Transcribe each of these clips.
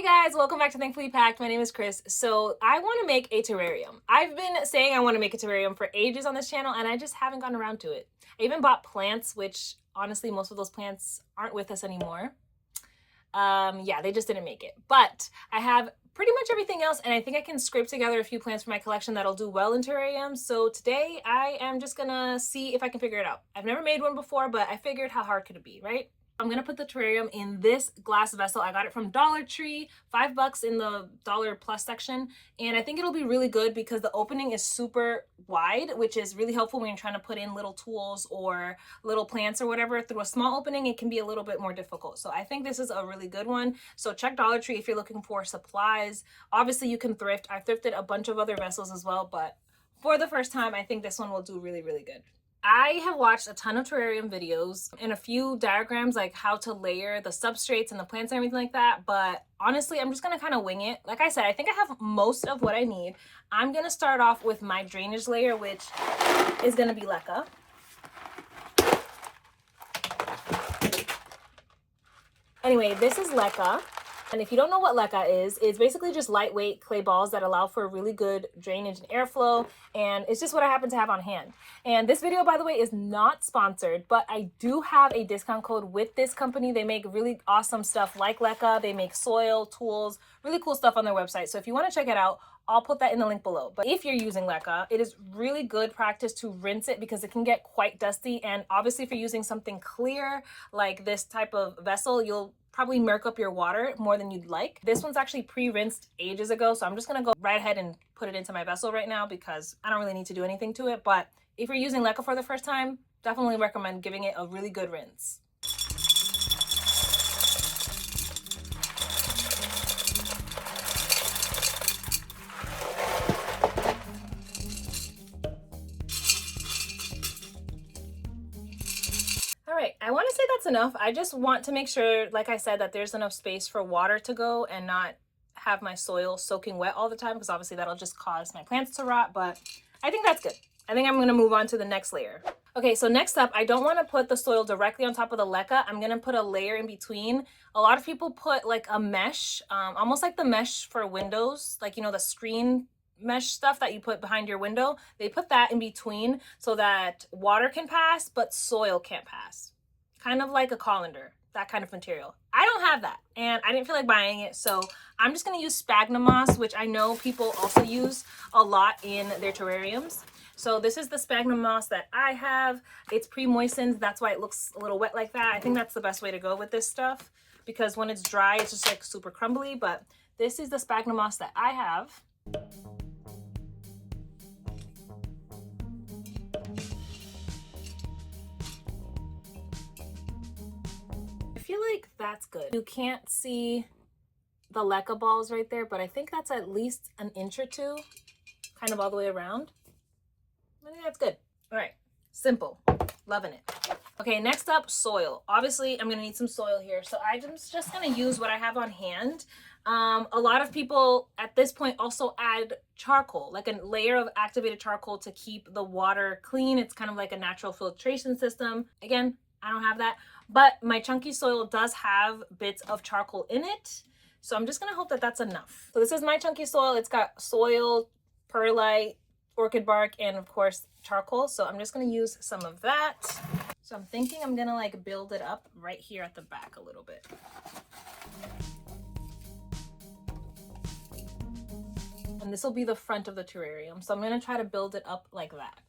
Guys, welcome back to Thankfully Packed. My name is Chris. So I want to make a terrarium. I've been saying I want to make a terrarium for ages on this channel and I just haven't gotten around to it. I even bought plants, which honestly most of those plants aren't with us anymore. Yeah, they just didn't make it. But I have pretty much everything else and I think I can scrape together a few plants for my collection that'll do well in terrariums. So today I am just gonna see if I can figure it out. I've never made one before, but I figured how hard could it be, right? I'm gonna put the terrarium in this glass vessel. I got it from Dollar Tree, $5 in the dollar plus section. And I think it'll be really good because the opening is super wide, which is really helpful when you're trying to put in little tools or little plants or whatever. Through a small opening, it can be a little bit more difficult. So I think this is a really good one. So check Dollar Tree if you're looking for supplies. Obviously you can thrift. I've thrifted a bunch of other vessels as well, but for the first time, I think this one will do really, really good. I have watched a ton of terrarium videos and a few diagrams like how to layer the substrates and the plants and everything like that, but honestly I'm just gonna kind of wing it. Like I said, I think I have most of what I need. I'm gonna start off with my drainage layer, which is gonna be LECA. Anyway, this is LECA. And if you don't know what LECA is, it's basically just lightweight clay balls that allow for really good drainage and airflow. And it's just what I happen to have on hand. And this video, by the way, is not sponsored, but I do have a discount code with this company. They make really awesome stuff like LECA. They make soil, tools, really cool stuff on their website. So if you want to check it out, I'll put that in the link below. But if you're using LECA, it is really good practice to rinse it because it can get quite dusty. And obviously if you're using something clear like this type of vessel, you'll probably murk up your water more than you'd like. This one's actually pre-rinsed ages ago, so I'm just gonna go right ahead and put it into my vessel right now because I don't really need to do anything to it. But if you're using LECA for the first time, definitely recommend giving it a really good rinse. All right, I want to say that's enough. I just want to make sure, like I said, that there's enough space for water to go and not have my soil soaking wet all the time because obviously that'll just cause my plants to rot, but I think that's good. I think I'm going to move on to the next layer. Okay, so next up, I don't want to put the soil directly on top of the LECA. I'm going to put a layer in between. A lot of people put like a mesh, almost like the mesh for windows, like, you know, the screen mesh stuff that you put behind your window. They put that in between so that water can pass, but soil can't pass. Kind of like a colander, that kind of material. I don't have that, and I didn't feel like buying it, so I'm just gonna use sphagnum moss, which I know people also use a lot in their terrariums. So this is the sphagnum moss that I have. It's pre-moistened, that's why it looks a little wet like that. I think that's the best way to go with this stuff because when it's dry, it's just like super crumbly, but this is the sphagnum moss that I have. I feel like that's good. You can't see the LECA balls right there, but I think that's at least an inch or two, kind of all the way around. I think that's good. All right, simple, loving it. Okay, next up, soil. Obviously, I'm gonna need some soil here, so I'm just gonna use what I have on hand. A lot of people at this point also add charcoal, like a layer of activated charcoal to keep the water clean. It's kind of like a natural filtration system. Again, I don't have that, but my chunky soil does have bits of charcoal in it. So I'm just gonna hope that that's enough. So this is my chunky soil. It's got soil, perlite, orchid bark, and of course charcoal. So I'm just gonna use some of that. So I'm thinking I'm gonna like build it up right here at the back a little bit. And this will be the front of the terrarium. So I'm gonna try to build it up like that.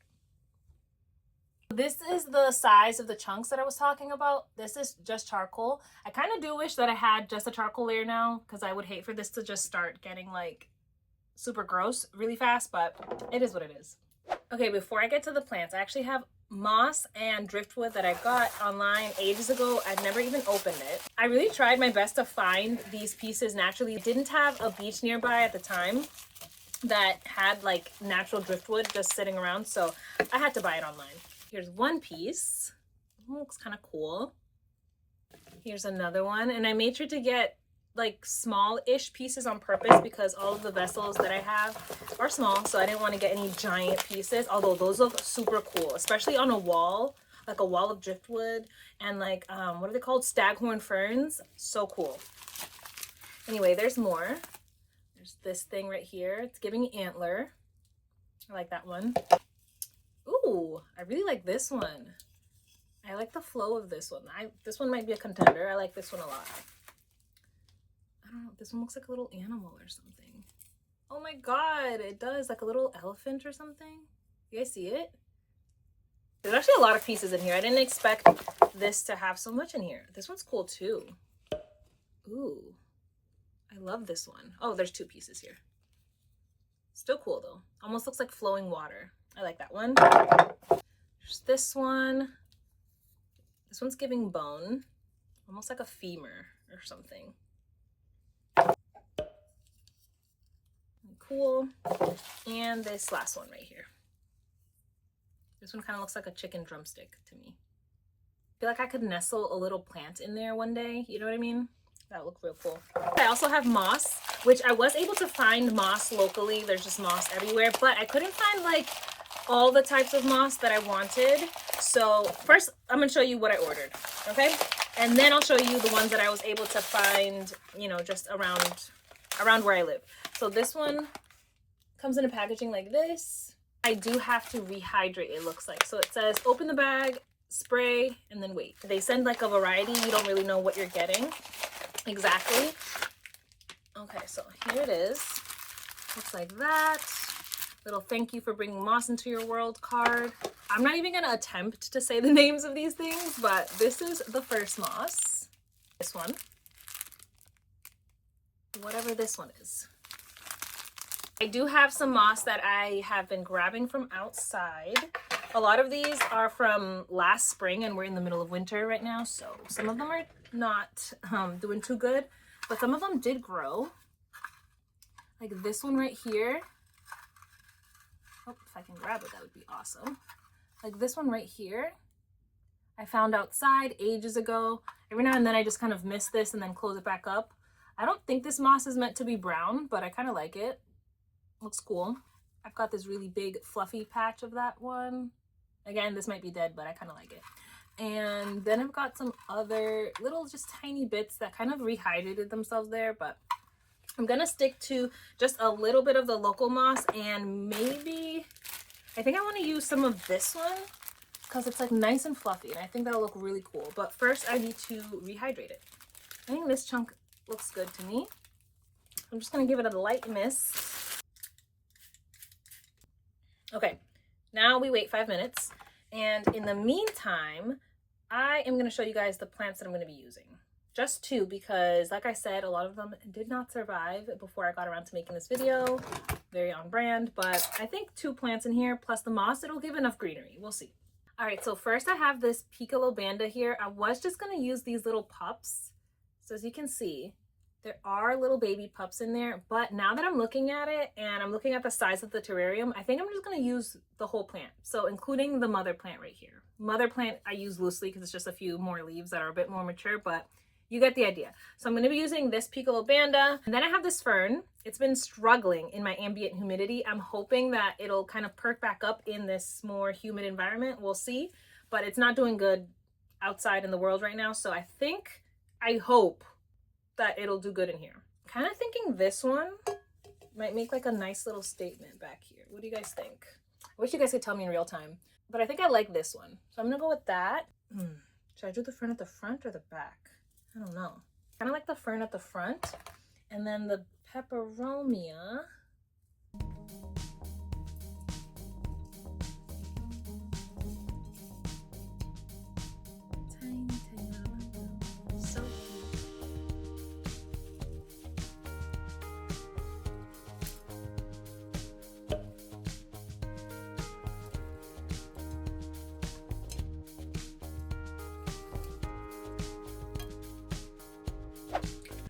This is the size of the chunks that I was talking about. This is just charcoal. I kind of do wish that I had just a charcoal layer now because I would hate for this to just start getting like super gross really fast, but it is what it is. Okay, before I get to the plants, I actually have moss and driftwood that I got online ages ago. I've never even opened it. I really tried my best to find these pieces naturally. I didn't have a beach nearby at the time that had like natural driftwood just sitting around, so I had to buy it online. Here's one piece. Looks kind of cool. Here's another one, and I made sure to get like small-ish pieces on purpose because all of the vessels that I have are small, so I didn't want to get any giant pieces, although those look super cool, especially on a wall, like a wall of driftwood and like what are they called, staghorn ferns. So cool. Anyway, there's more. There's this thing right here. It's giving antler. I like that one. Ooh, I really like this one. I like the flow of this one. This one might be a contender. I like this one a lot. I don't know. This one looks like a little animal or something. Oh my god, it does. Like a little elephant or something. You guys see it? There's actually a lot of pieces in here. I didn't expect this to have so much in here. This one's cool too. Ooh, I love this one. Oh, there's 2 pieces here. Still cool though. Almost looks like flowing water. I like that one. There's this one. This one's giving bone. Almost like a femur or something. Cool. And this last one right here. This one kind of looks like a chicken drumstick to me. I feel like I could nestle a little plant in there one day. You know what I mean? That would look real cool. I also have moss, which I was able to find moss locally. There's just moss everywhere, but I couldn't find like all the types of moss that I wanted. So first I'm gonna show you what I ordered, okay? And then I'll show you the ones that I was able to find, you know, just around where I live. So this one comes in a packaging like this. I do have to rehydrate, it looks like. So it says open the bag, spray, and then wait. They send like a variety. You don't really know what you're getting exactly. Okay, so here it is. Looks like that. Little thank you for bringing moss into your world card. I'm not even gonna attempt to say the names of these things, but this is the first moss. This one. Whatever this one is. I do have some moss that I have been grabbing from outside. A lot of these are from last spring and we're in the middle of winter right now, so some of them are not doing too good, but some of them did grow. Like this one right here. Oh, if I can grab it, that would be awesome. Like this one right here, I found outside ages ago. Every now and then I just kind of miss this and then close it back up. I don't think this moss is meant to be brown, but I kind of like it. Looks cool. I've got this really big fluffy patch of that one. Again, this might be dead, but I kind of like it. And then I've got some other little just tiny bits that kind of rehydrated themselves there, but I'm gonna stick to just a little bit of the local moss, and maybe I think I want to use some of this one because it's like nice and fluffy and I think that'll look really cool. But first I need to rehydrate it. I think this chunk looks good to me. I'm just gonna give it a light mist. Okay, now we wait 5 minutes, and in the meantime I am going to show you guys the plants that I'm going to be using. Just 2, because like I said, a lot of them did not survive before I got around to making this video. Very on brand, but I think 2 plants in here plus the moss, it'll give enough greenery. We'll see. All right, so first I have this Piccolo Banda here. I was just going to use these little pups. So as you can see, there are little baby pups in there, but now that I'm looking at it and I'm looking at the size of the terrarium, I think I'm just going to use the whole plant. So including the mother plant right here. Mother plant I use loosely because it's just a few more leaves that are a bit more mature, but you get the idea. So I'm going to be using this Piccolo Banda. And then I have this fern. It's been struggling in my ambient humidity. I'm hoping that it'll kind of perk back up in this more humid environment. We'll see, but it's not doing good outside in the world right now. So I hope that it'll do good in here. Kind of thinking this one might make like a nice little statement back here. What do you guys think? I wish you guys could tell me in real time, but I think I like this one. So I'm gonna go with that. Should I do the fern at the front or the back? I don't know. Kind of like the fern at the front, and then the peperomia.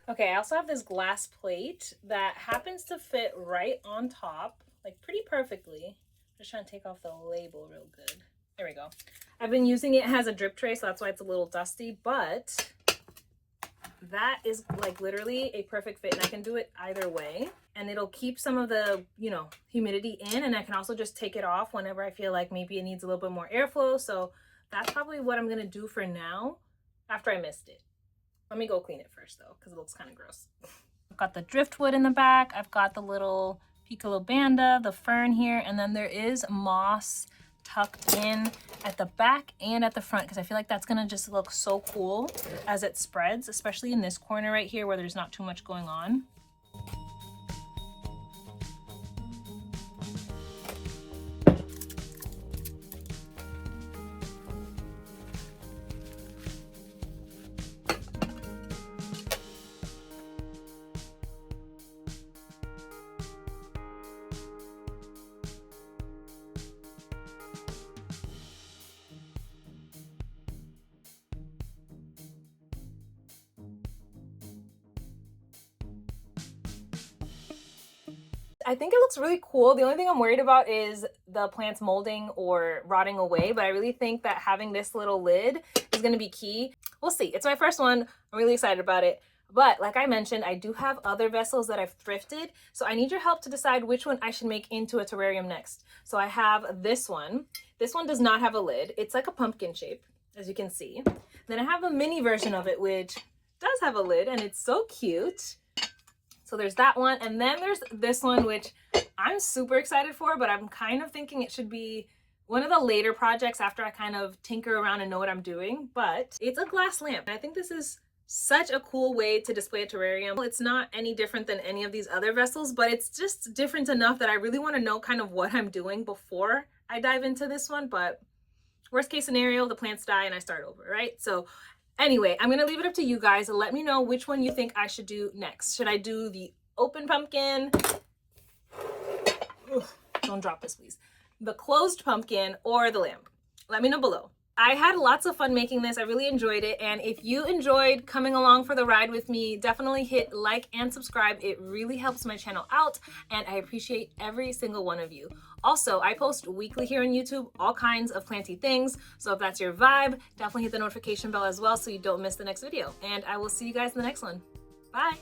Okay, I also have this glass plate that happens to fit right on top, like pretty perfectly. Just trying to take off the label real good. There we go. I've been using it as a drip tray, so that's why it's a little dusty, but that is like literally a perfect fit, and I can do it either way. And it'll keep some of the, you know, humidity in, and I can also just take it off whenever I feel like maybe it needs a little bit more airflow. So that's probably what I'm gonna do for now after I mist it. Let me go clean it first though, because it looks kind of gross. I've got the driftwood in the back. I've got the little piccolo banda, the fern here, and then there is moss tucked in at the back and at the front because I feel like that's gonna just look so cool as it spreads, especially in this corner right here where there's not too much going on. I think it looks really cool. The only thing I'm worried about is the plants molding or rotting away, but I really think that having this little lid is going to be key. We'll see. It's my first one. I'm really excited about it. But like I mentioned, I do have other vessels that I've thrifted, so I need your help to decide which one I should make into a terrarium next. So I have this one. This one does not have a lid. It's like a pumpkin shape, as you can see. Then I have a mini version of it, which does have a lid, and it's so cute. So there's that one, and then there's this one, which I'm super excited for, but I'm kind of thinking it should be one of the later projects after I kind of tinker around and know what I'm doing. But it's a glass lamp, and I think this is such a cool way to display a terrarium. It's not any different than any of these other vessels, but it's just different enough that I really want to know kind of what I'm doing before I dive into this one. But worst case scenario, the plants die and I start over, right? So anyway, I'm gonna leave it up to you guys. Let me know which one you think I should do next. Should I do the open pumpkin? Ugh, don't drop this, please. The closed pumpkin or the lamp? Let me know below. I had lots of fun making this. I really enjoyed it. And if you enjoyed coming along for the ride with me, definitely hit like and subscribe. It really helps my channel out, and I appreciate every single one of you. Also, I post weekly here on YouTube, all kinds of planty things. So if that's your vibe, definitely hit the notification bell as well so you don't miss the next video. And I will see you guys in the next one. Bye.